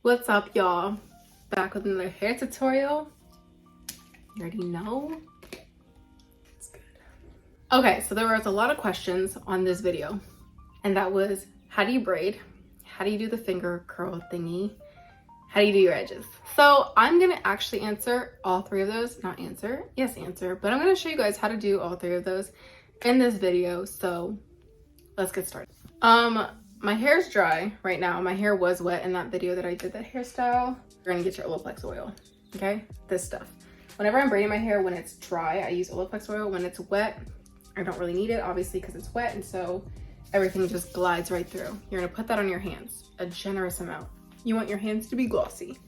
What's up, y'all? Back with another hair tutorial. You already know. It's good. Okay, so there was a lot of questions on this video, and that was, how do you braid? How do you do the finger curl thingy? How do you do your edges? So I'm gonna actually answer all three of those. Not answer, yes answer, but I'm gonna show you guys how to do all three of those in this video. So let's get started. My hair's dry right now. My hair was wet in that video that I did that hairstyle. You're gonna get your OLAPLEX oil, okay? This stuff. Whenever I'm braiding my hair, when it's dry, I use OLAPLEX oil. When it's wet, I don't really need it, obviously, because it's wet, and so everything just glides right through. You're gonna put that on your hands, a generous amount. You want your hands to be glossy.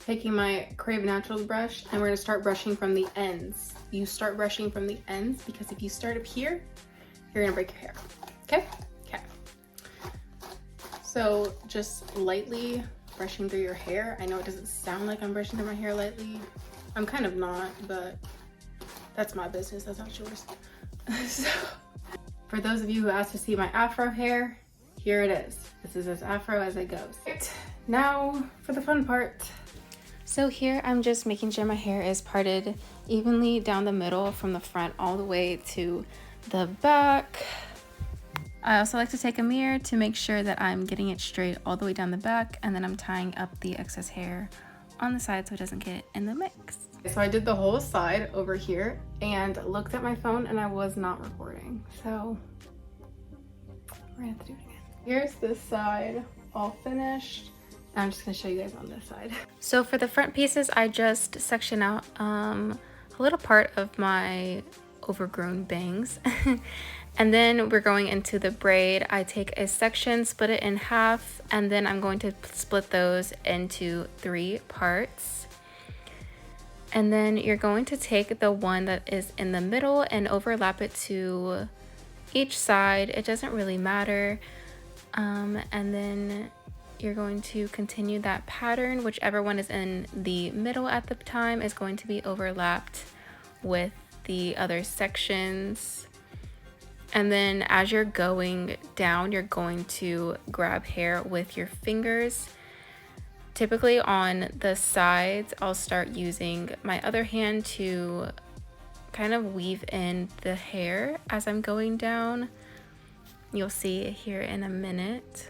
Taking my CRAVE Naturals brush, and we're gonna start brushing from the ends. You start brushing from the ends, because if you start up here, you're gonna break your hair, okay? Okay. So just lightly brushing through your hair. I know it doesn't sound like I'm brushing through my hair lightly. I'm kind of not, but that's my business, that's not yours. So, for those of you who asked to see my afro hair, here it is. This is as afro as it goes. Right, now for the fun part. So here I'm just making sure my hair is parted evenly down the middle from the front all the way to the back. I also like to take a mirror to make sure that I'm getting it straight all the way down the back, and then I'm tying up the excess hair on the side so it doesn't get in the mix. So I did the whole side over here and looked at my phone and I was not recording. So we're gonna have to do it again. Here's this side all finished. I'm just gonna show you guys on this side. So for the front pieces, I just section out a little part of my overgrown bangs. And then we're going into the braid. I take a section, split it in half, and then I'm going to split those into 3 parts. And then you're going to take the one that is in the middle and overlap it to each side. It doesn't really matter. And then you're going to continue that pattern. Whichever one is in the middle at the time is going to be overlapped with the other sections. And then as you're going down, you're going to grab hair with your fingers. Typically on the sides, I'll start using my other hand to kind of weave in the hair as I'm going down. You'll see it here in a minute.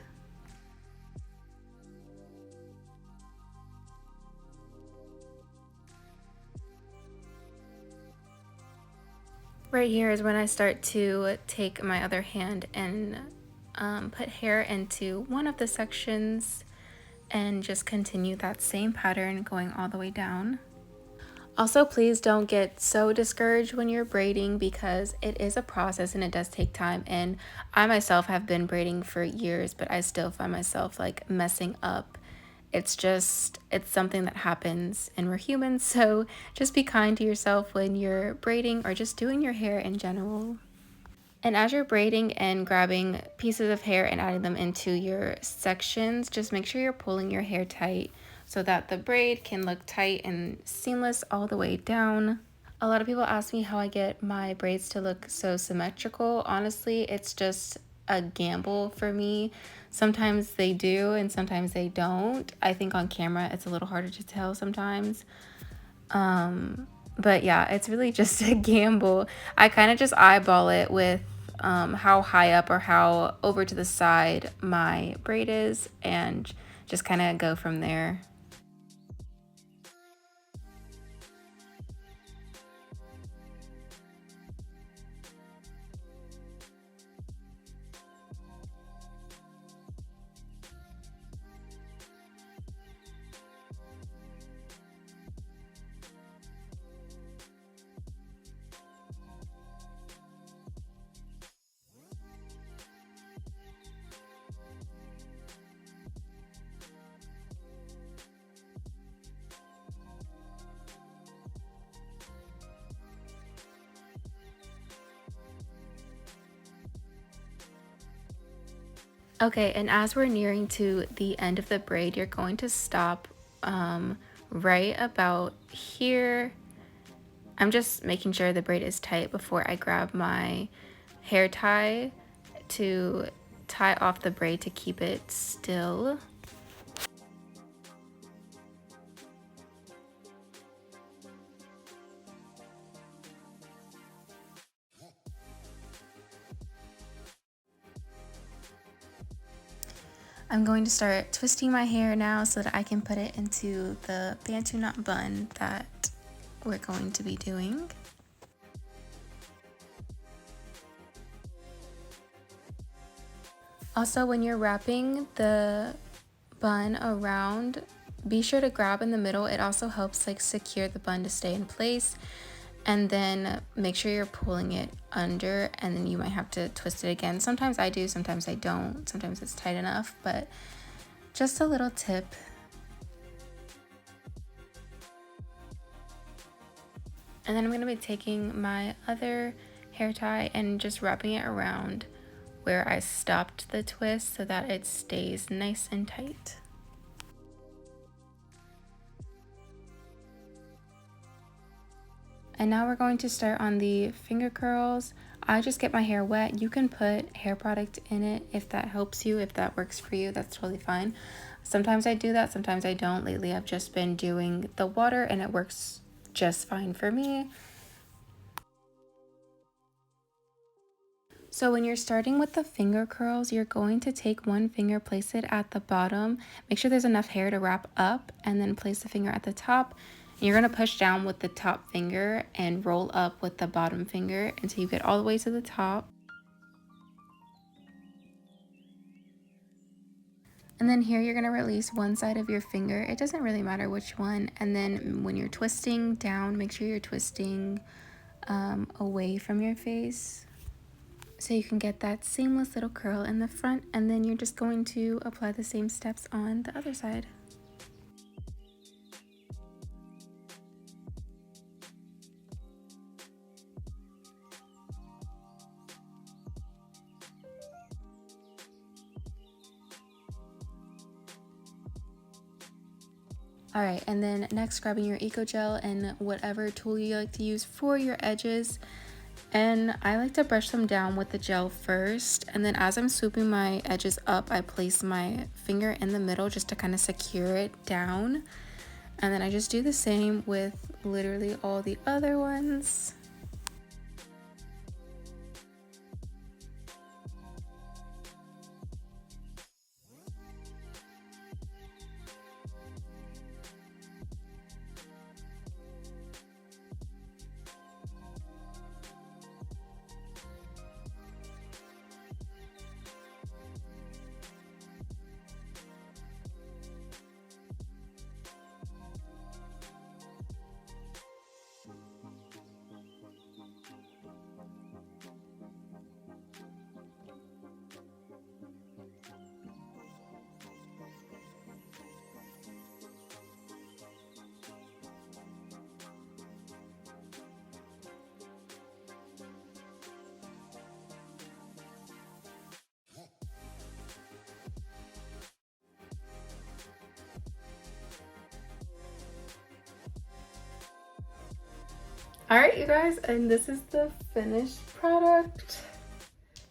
Right here is when I start to take my other hand and put hair into one of the sections and just continue that same pattern going all the way down. Also, please don't get so discouraged when you're braiding because it is a process and it does take time. And I myself have been braiding for years, but I still find myself like messing up. It's something that happens and we're humans, so just be kind to yourself when you're braiding or just doing your hair in general. And as you're braiding and grabbing pieces of hair and adding them into your sections, just make sure you're pulling your hair tight so that the braid can look tight and seamless all the way down. A lot of people ask me how I get my braids to look so symmetrical. Honestly, it's just a gamble for me. Sometimes they do and sometimes they don't. I think on camera it's a little harder to tell sometimes. But yeah, it's really just a gamble. I kind of just eyeball it with how high up or how over to the side my braid is and just kind of go from there. Okay, and as we're nearing to the end of the braid, you're going to stop right about here. I'm just making sure the braid is tight before I grab my hair tie to tie off the braid to keep it still. I'm going to start twisting my hair now so that I can put it into the bantu knot bun that we're going to be doing. Also, when you're wrapping the bun around, be sure to grab in the middle. It also helps like secure the bun to stay in place. And then make sure you're pulling it under, and then you might have to twist it again. Sometimes I do, sometimes I don't. Sometimes it's tight enough, but just a little tip. And then I'm going to be taking my other hair tie and just wrapping it around where I stopped the twist so that it stays nice and tight. And now we're going to start on the finger curls. I just get my hair wet. You can put hair product in it if that helps you, if that works for you, that's totally fine. Sometimes I do that, sometimes I don't. Lately I've just been doing the water and it works just fine for me. So when you're starting with the finger curls, you're going to take one finger, place it at the bottom, make sure there's enough hair to wrap up, and then place the finger at the top. You're going to push down with the top finger and roll up with the bottom finger until you get all the way to the top. And then here you're going to release one side of your finger. It doesn't really matter which one. And then when you're twisting down, make sure you're twisting away from your face so you can get that seamless little curl in the front. And then you're just going to apply the same steps on the other side. All right, and then next grabbing your Eco Gel and whatever tool you like to use for your edges. And I like to brush them down with the gel first. And then as I'm swooping my edges up, I place my finger in the middle just to kind of secure it down. And then I just do the same with literally all the other ones. All right, you guys, and this is the finished product.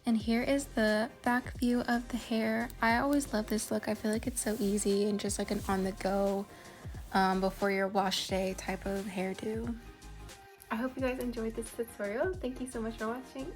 And here is the back view of the hair. I always love this look. I feel like it's so easy and just like an on-the-go before your wash day type of hairdo. I hope you guys enjoyed this tutorial. Thank you so much for watching.